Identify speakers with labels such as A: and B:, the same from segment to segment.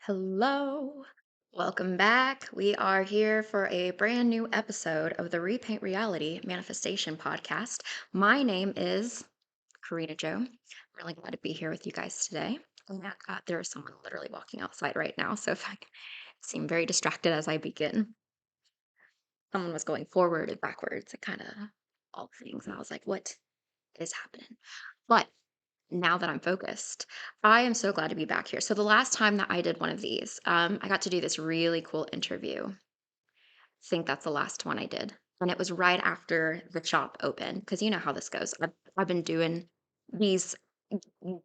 A: Hello. Welcome back. We are here for a brand new episode of the Repaint Reality Manifestation Podcast. My name is Karina Joe. I'm really glad to be here with you guys today. And there is someone literally walking outside right now. So if I seem very distracted as I begin, someone was going forward and backwards and kind of all things. And I was like, what is happening? But now that I'm focused, I am so glad to be back here. So the last time that I did one of these, I got to do this really cool interview. I think that's the last one I did. And it was right after the shop opened. Because you know how this goes. I've been doing these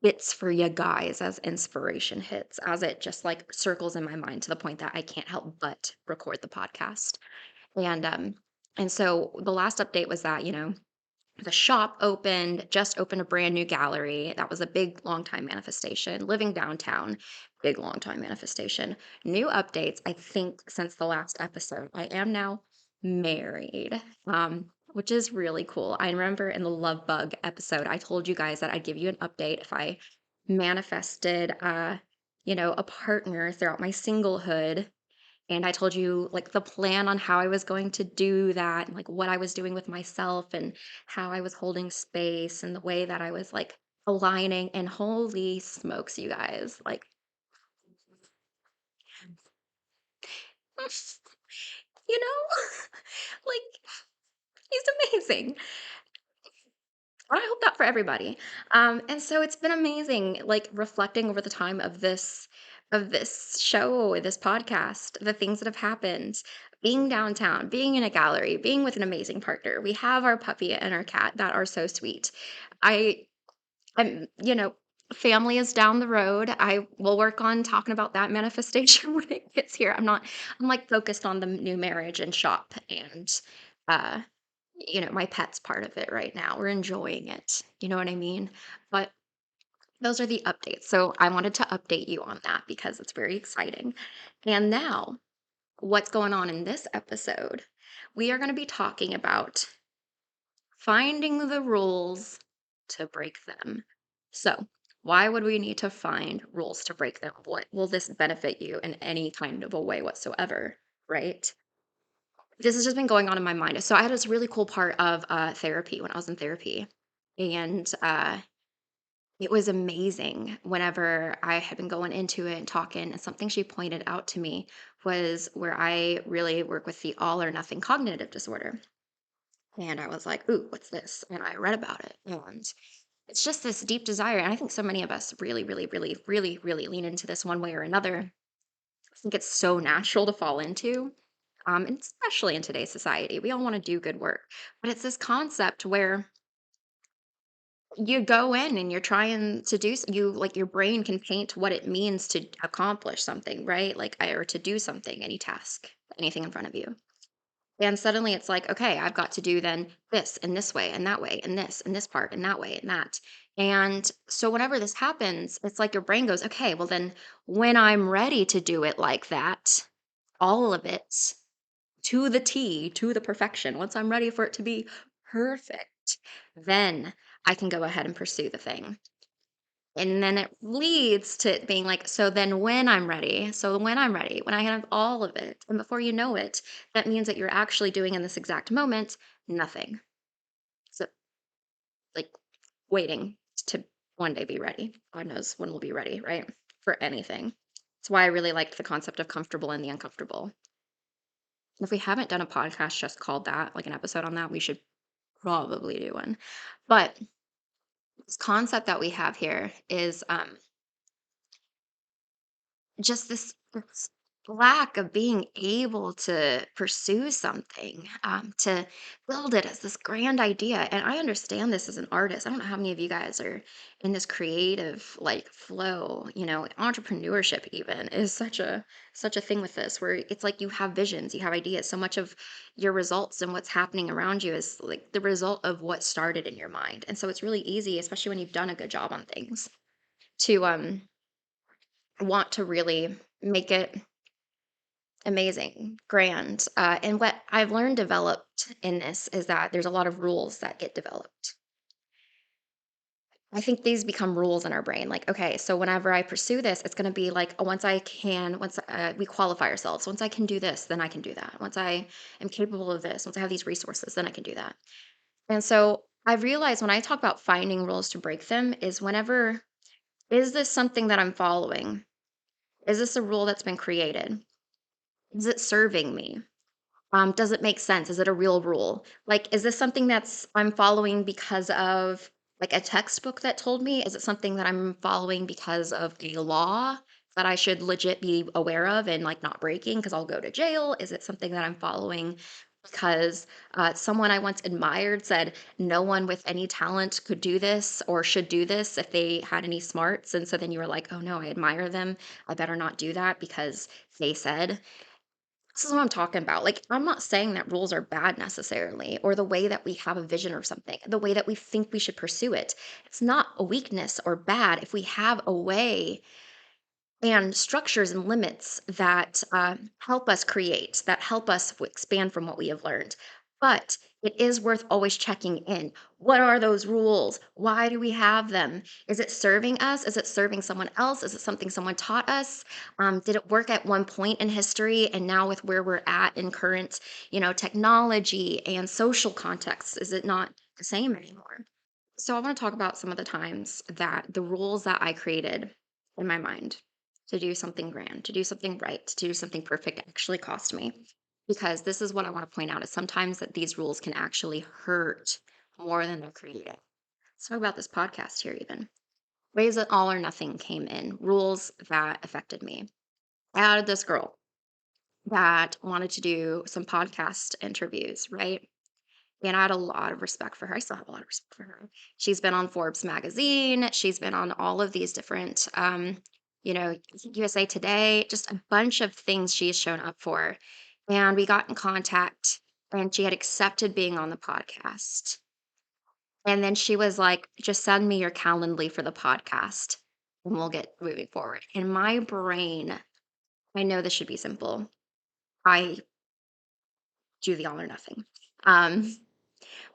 A: bits for you guys as inspiration hits, as it just like circles in my mind to the point that I can't help but record the podcast. And so the last update was that, the shop just opened a brand new gallery. That was a big, long time manifestation. Living downtown, big, long time manifestation. New updates, I think, since the last episode. I am now married, which is really cool. I remember in the Love Bug episode, I told you guys that I'd give you an update if I manifested, a partner throughout my singlehood, and I told you like the plan on how I was going to do that, and like what I was doing with myself and how I was holding space and the way that I was like aligning. And holy smokes, you guys, like, you know, like he's amazing. I hope that for everybody. And so it's been amazing, like reflecting over the time of this show, this podcast, the things that have happened, being downtown, being in a gallery, being with an amazing partner. We have our puppy and our cat that are so sweet. I I'm, family is down the road. I will work on talking about that manifestation when it gets here. I'm like focused on the new marriage and shop and uh my pet's part of it right now. We're enjoying it. You know what I mean? But those are the updates. So I wanted to update you on that because it's very exciting. And now, what's going on in this episode? We are going to be talking about finding the rules to break them. So, why would we need to find rules to break them? What will this benefit you in any kind of a way whatsoever? Right? This has just been going on in my mind. So I had this really cool part of therapy when I was in therapy. And it was amazing whenever I had been going into it and talking. And something she pointed out to me was where I really work with the all or nothing cognitive disorder. And I was like, ooh, what's this? And I read about it. And it's just this deep desire. And I think so many of us really, really, really, really, really lean into this one way or another. I think it's so natural to fall into, and especially in today's society. We all want to do good work, but it's this concept where you go in and you're trying to you like your brain can paint what it means to accomplish something, right? Like, or to do something, any task, anything in front of you. And suddenly it's like, okay, I've got to do then this and this way and that way and this part and that way and that. And so whenever this happens, it's like your brain goes, okay, well then when I'm ready to do it like that, all of it to the T, to the perfection, once I'm ready for it to be perfect, then I can go ahead and pursue the thing. And then it leads to it being like, so when I'm ready, when I have all of it, and before you know it, that means that you're actually doing in this exact moment nothing. So, like, waiting to one day be ready. God knows when we'll be ready, right? For anything. That's why I really liked the concept of comfortable in the uncomfortable. If we haven't done a podcast just called that, like an episode on that, we should probably do one. But this concept that we have here is just this lack of being able to pursue something, to build it as this grand idea. And I understand this as an artist. I don't know how many of you guys are in this creative like flow. Entrepreneurship even is such a thing with this, where it's like you have visions, you have ideas. So much of your results and what's happening around you is like the result of what started in your mind. And so it's really easy, especially when you've done a good job on things, to want to really make it amazing, grand. And what I've learned developed in this is that there's a lot of rules that get developed. I think these become rules in our brain. Like, okay, so whenever I pursue this, it's going to be like, oh, once we qualify ourselves, once I can do this, then I can do that. Once I am capable of this, once I have these resources, then I can do that. And so I realize when I talk about finding rules to break them, is whenever, is this something that I'm following? Is this a rule that's been created? Is it serving me? Does it make sense? Is it a real rule? Like, is this something that's I'm following because of like a textbook that told me? Is it something that I'm following because of a law that I should legit be aware of and like not breaking because I'll go to jail? Is it something that I'm following because someone I once admired said no one with any talent could do this or should do this if they had any smarts? And so then you were like, oh no, I admire them. I better not do that because they said. This is what I'm talking about. Like, I'm not saying that rules are bad necessarily, or the way that we have a vision or something, the way that we think we should pursue it. It's not a weakness or bad if we have a way and structures and limits that help us create, that help us expand from what we have learned. But it is worth always checking in. What are those rules? Why do we have them? Is it serving us? Is it serving someone else? Is it something someone taught us? Did it work at one point in history, and now with where we're at in current, technology and social contexts, is it not the same anymore? So I want to talk about some of the times that the rules that I created in my mind to do something grand, to do something right, to do something perfect actually cost me. Because this is what I want to point out is sometimes that these rules can actually hurt more than they're creating. Let's talk about this podcast here even. Ways that all or nothing came in, rules that affected me. I had this girl that wanted to do some podcast interviews, right? And I had a lot of respect for her. I still have a lot of respect for her. She's been on Forbes magazine. She's been on all of these different, USA Today, just a bunch of things she's shown up for. And we got in contact and she had accepted being on the podcast. And then she was like, just send me your Calendly for the podcast and we'll get moving forward. In my brain, I know this should be simple. I do the all or nothing. Um,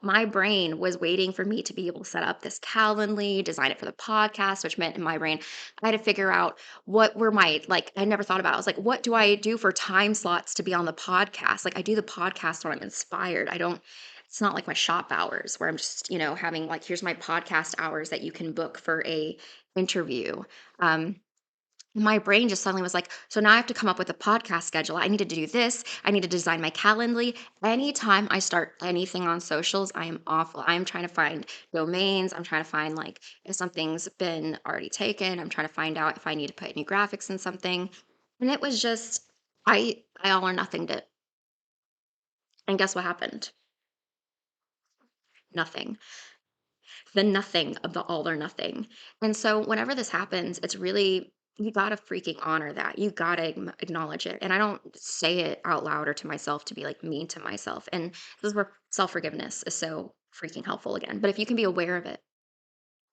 A: my brain was waiting for me to be able to set up this Calendly, design it for the podcast, which meant in my brain, I had to figure out what were my, like, I never thought about it. I was like, what do I do for time slots to be on the podcast? Like, I do the podcast when I'm inspired. I don't, it's not like my shop hours where I'm just, having like, here's my podcast hours that you can book for a interview. Um, my brain just suddenly was like, so now I have to come up with a podcast schedule. I needed to do this. I need to design my Calendly. Anytime I start anything on socials, I am awful. I'm trying to find domains. I'm trying to find like if something's been already taken. I'm trying to find out if I need to put any graphics in something. And it was just I all or nothing did. And guess what happened? Nothing. The nothing of the all or nothing. And so whenever this happens, it's really you gotta freaking honor that. You gotta acknowledge it. And I don't say it out loud or to myself to be like mean to myself. And this is where self forgiveness is so freaking helpful again. But if you can be aware of it,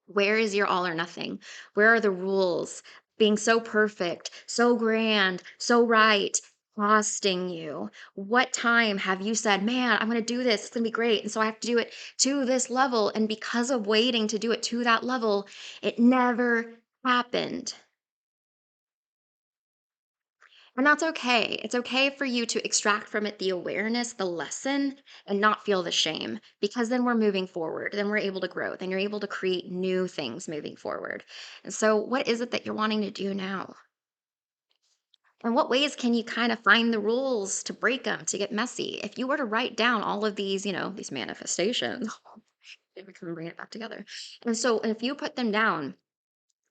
A: where is your all or nothing? Where are the rules? Being so perfect, so grand, so right, costing you. What time have you said, man, I'm going to do this. It's going to be great. And so I have to do it to this level. And because of waiting to do it to that level, it never happened. And that's okay. It's okay for you to extract from it the awareness, the lesson, and not feel the shame because then we're moving forward. Then we're able to grow. Then you're able to create new things moving forward. And so, what is it that you're wanting to do now? And what ways can you kind of find the rules to break them, to get messy? If you were to write down all of these, these manifestations, maybe we can bring it back together. And so, if you put them down,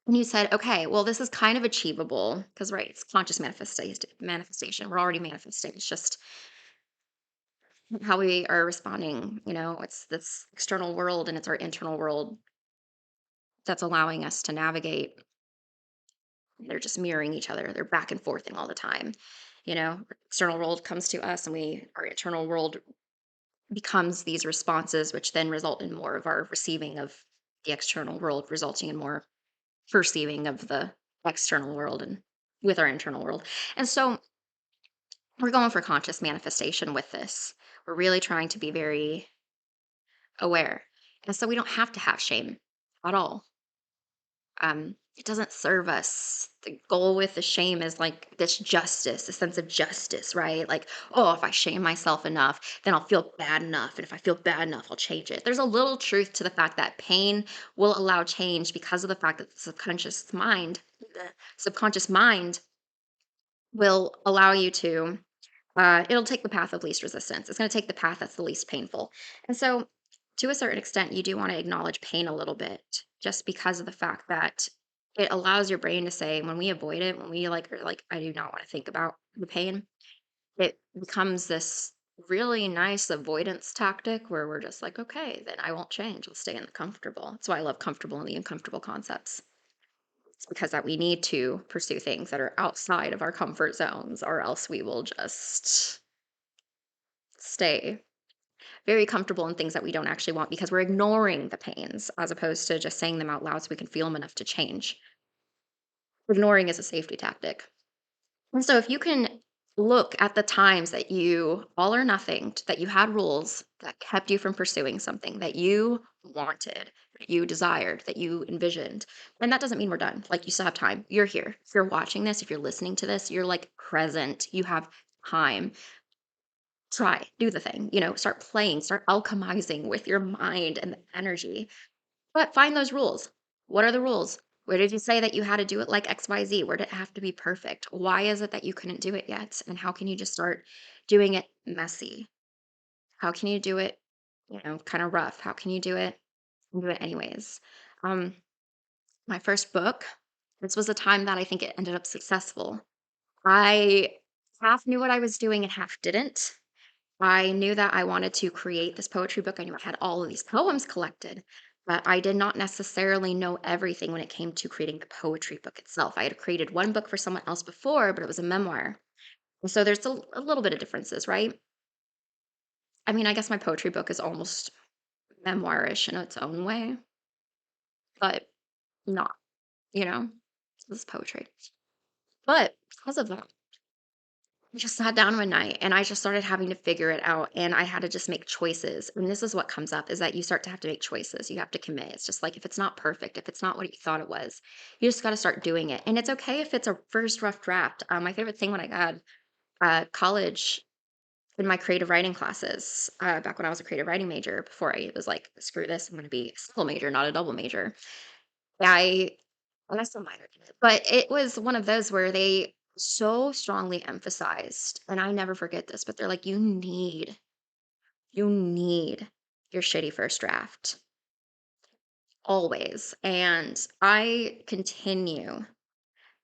A: and you said, okay, well, this is kind of achievable because, right, it's conscious manifestation. We're already manifesting. It's just how we are responding. It's this external world and it's our internal world that's allowing us to navigate. They're just mirroring each other. They're back and forthing all the time. External world comes to us and our internal world becomes these responses, which then result in more of our receiving of the external world, resulting in more perceiving of the external world and with our internal world. And so we're going for conscious manifestation with this. We're really trying to be very aware. And so we don't have to have shame at all. It doesn't serve us. The goal with the shame is like this justice, a sense of justice, right? Like, oh, if I shame myself enough, then I'll feel bad enough. And if I feel bad enough, I'll change it. There's a little truth to the fact that pain will allow change because of the fact that the subconscious mind will allow you to it'll take the path of least resistance. It's going to take the path that's the least painful. And so, to a certain extent, you do want to acknowledge pain a little bit, just because of the fact that it allows your brain to say, when we avoid it, when we like are like, I do not want to think about the pain, it becomes this really nice avoidance tactic where we're just like, okay, then I won't change. I'll stay in the comfortable. That's why I love comfortable and the uncomfortable concepts. It's because that we need to pursue things that are outside of our comfort zones, or else we will just stay very comfortable in things that we don't actually want because we're ignoring the pains as opposed to just saying them out loud so we can feel them enough to change. Ignoring is a safety tactic. And so if you can look at the times that you all or nothing, that you had rules that kept you from pursuing something that you wanted, that you desired, that you envisioned, and that doesn't mean we're done. Like you still have time. You're here. If you're watching this, if you're listening to this, you're like present. You have time. Try, do the thing, start playing, start alchemizing with your mind and the energy. But find those rules. What are the rules? Where did you say that you had to do it like XYZ? Where did it have to be perfect? Why is it that you couldn't do it yet? And how can you just start doing it messy? How can you do it, kind of rough? How can you do it and do it anyways? Um, my first book, this was a time that I think it ended up successful. I half knew what I was doing and half didn't. I knew that I wanted to create this poetry book. I knew I had all of these poems collected, but I did not necessarily know everything when it came to creating the poetry book itself. I had created one book for someone else before, but it was a memoir. And so there's a little bit of differences, right? I mean, I guess my poetry book is almost memoirish in its own way, but not, you know, this is poetry. But because of that, I just sat down one night and I just started having to figure it out, and I had to just make choices. And this is what comes up is that you start to have to make choices. You have to commit. It's just like if it's not perfect, if it's not what you thought it was, you just got to start doing it. And it's okay if it's a first rough draft. My favorite thing when I got college in my creative writing classes, back when I was a creative writing major, before I was like, screw this, I'm going to be a single major, not a double major. I and I still minored in it, but it was one of those where they so strongly emphasized, and I never forget this, but they're like, you need your shitty first draft always. And I continue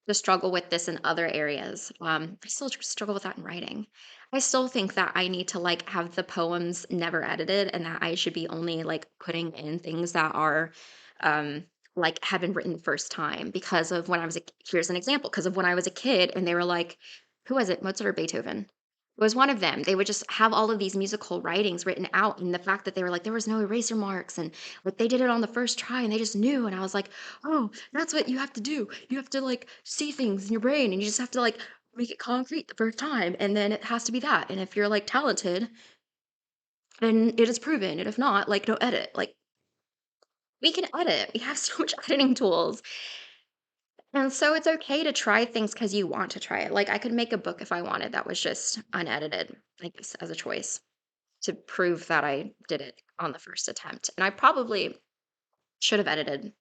A: to struggle with this in other areas. I still struggle with that in writing. I still think that I need to like have the poems never edited and that I should be only like putting in things that are um like have been written the first time because of when I was here's an example, because of when I was a kid and they were like, who was it? Mozart or Beethoven? It was one of them. They would just have all of these musical writings written out, and the fact that they were like there was no eraser marks and like they did it on the first try and they just knew, and I was like, oh, that's what you have to do. You have to like see things in your brain and you just have to like make it concrete the first time, and then it has to be that. And if you're like talented, then it is proven. And if not, like no edit. Like we can edit. We have so much editing tools. And so it's okay to try things because you want to try it. Like I could make a book if I wanted that was just unedited, I guess, as a choice to prove that I did it on the first attempt. And I probably should have edited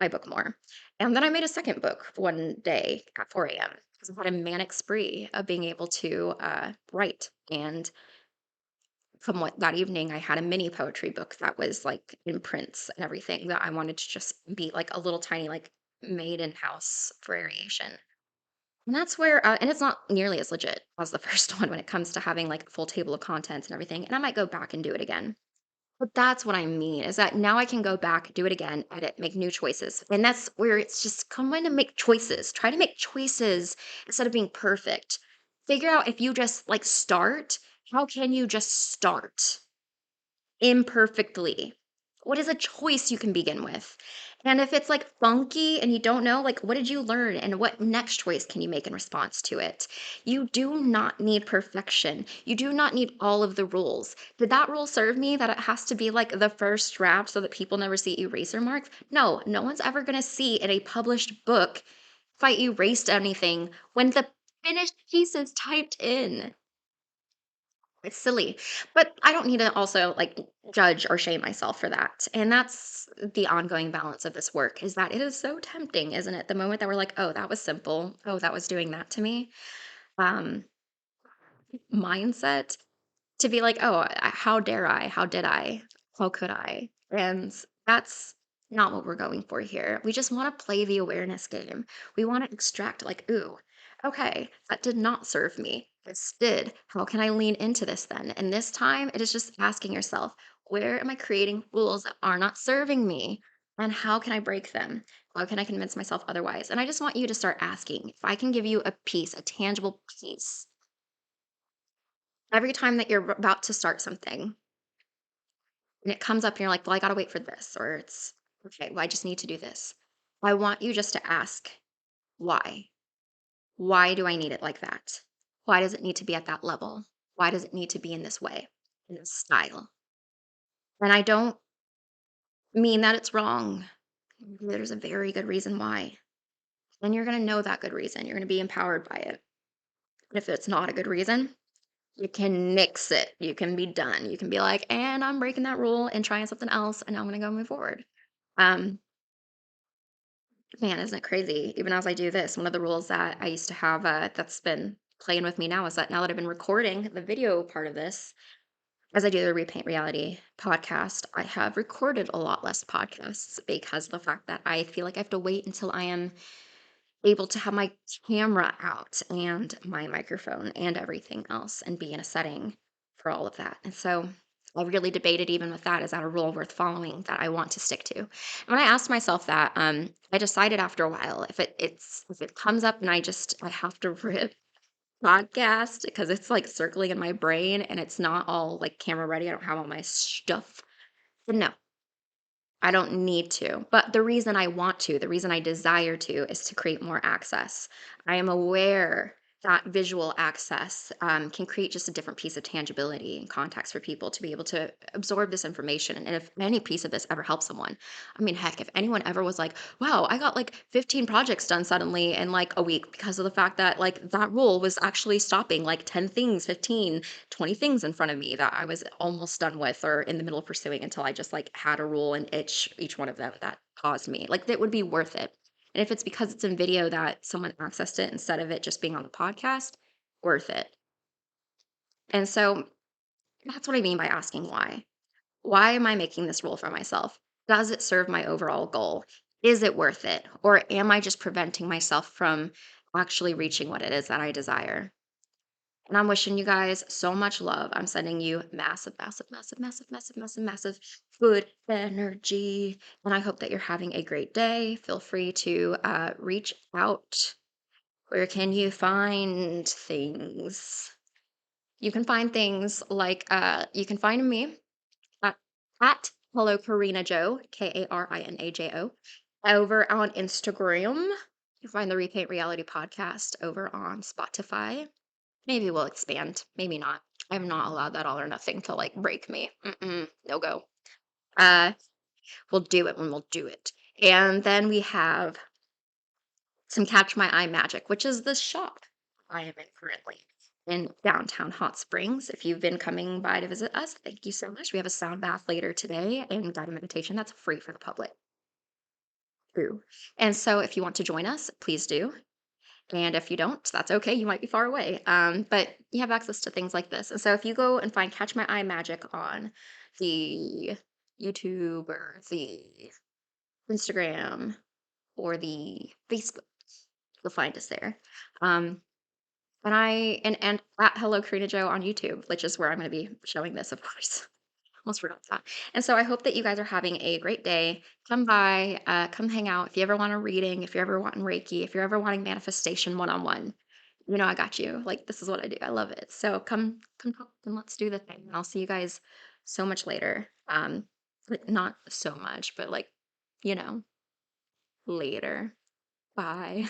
A: my book more. And then I made a second book one day at 4 a.m. because I had a manic spree of being able to write. And from what that evening, I had a mini poetry book that was like in prints and everything that I wanted to just be like a little tiny, like made in house variation. And that's where, and it's not nearly as legit as the first one when it comes to having like a full table of contents and everything. And I might go back and do it again. But that's what I mean is that now I can go back, do it again, edit, make new choices. And that's where it's just come in to make choices. Try to make choices instead of being perfect. Figure out if you just like start, how can you just start imperfectly? What is a choice you can begin with? And if it's like funky and you don't know, like, what did you learn and what next choice can you make in response to it? You do not need perfection. You do not need all of the rules. Did that rule serve me that it has to be like the first draft so that people never see eraser marks? No, no one's ever going to see in a published book if I erased anything when the finished piece is typed in. It's silly, but I don't need to also, like, judge or shame myself for that, and that's the ongoing balance of this work, is that it is so tempting, isn't it? The moment that we're like, "Oh, that was simple. Oh, that was doing that to me." Um, Mindset to be like, "Oh, how dare I? How did I? How could I?" And that's not what we're going for here. We just wanna play the awareness game. We wanna extract like, "Ooh, okay, that did not serve me. This did. How can I lean into this then?" And this time, it is just asking yourself, "Where am I creating rules that are not serving me? And how can I break them? How can I convince myself otherwise?" And I just want you to start asking. If I can give you a piece, a tangible piece, every time that you're about to start something, and it comes up and you're like, "Well, I gotta wait for this," or it's, "Okay, well, I just need to do this." I want you just to ask, "Why? Why do I need it like that? Why does it need to be at that level? Why does it need to be in this way, in this style?" And I don't mean that it's wrong. There's a very good reason why. And you're gonna know that good reason. You're gonna be empowered by it. But if it's not a good reason, you can nix it. You can be done. You can be like, "And I'm breaking that rule and trying something else, and I'm gonna go move forward." Um, Man, isn't it crazy? Even as I do this, one of the rules that I used to have, that's been playing with me now is that now that I've been recording the video part of this, as I do the Repaint Reality podcast, I have recorded a lot less podcasts because of the fact that I feel like I have to wait until I am able to have my camera out and my microphone and everything else and be in a setting for all of that. And so I really debated even with that, is that a rule worth following that I want to stick to? And when I asked myself that, I decided after a while, if it comes up and I have to rip podcast because it's like circling in my brain and it's not all like camera ready. I don't have all my stuff. Then no, I don't need to. But the reason I want to, the reason I desire to, is to create more access. I am aware that visual access can create just a different piece of tangibility and context for people to be able to absorb this information. And if any piece of this ever helps someone, I mean, heck, if anyone ever was like, wow, I got like 15 projects done suddenly in like a week because of the fact that like that rule was actually stopping like 10 things, 15, 20 things in front of me that I was almost done with or in the middle of pursuing until I just like had a rule and itch each one of them that caused me. Like that would be worth it. And if it's because it's in video that someone accessed it instead of it just being on the podcast, worth it. And so that's what I mean by asking why. Why am I making this rule for myself? Does it serve my overall goal? Is it worth it? Or am I just preventing myself from actually reaching what it is that I desire? And I'm wishing you guys so much love. I'm sending you massive, massive, massive, massive, massive, massive, massive good energy. And I hope that you're having a great day. Feel free to reach out. Where can you find things? You can find things like you can find me at, at Hello Karina Joe, Karinajo, over on Instagram. You find the Repaint Reality podcast over on Spotify. Maybe we'll expand, maybe not. I'm not allowed that all or nothing to like break me. No go. Uh, we'll do it when we'll do it. And then we have some Catch My Eye Magic, which is the shop I am in currently in downtown Hot Springs. If you've been coming by to visit us, thank you so much. We have a sound bath later today and guided meditation that's free for the public. True. And so if you want to join us, please do. And if you don't, that's okay. You might be far away. But you have access to things like this. And so if you go and find Catch My Eye Magic on the YouTube or the Instagram or the Facebook, you'll find us there. Um, and at Hello Karina Joe on YouTube, which is where I'm going to be showing this, of course. Almost forgot that. And so I hope that you guys are having a great day. Come by, come hang out. If you ever want a reading, if you're ever wanting Reiki, if you're ever wanting manifestation one on one, you know I got you. Like this is what I do. I love it. So come talk and let's do the thing. And I'll see you guys so much later. Like not so much, but like, you know. Later. Bye.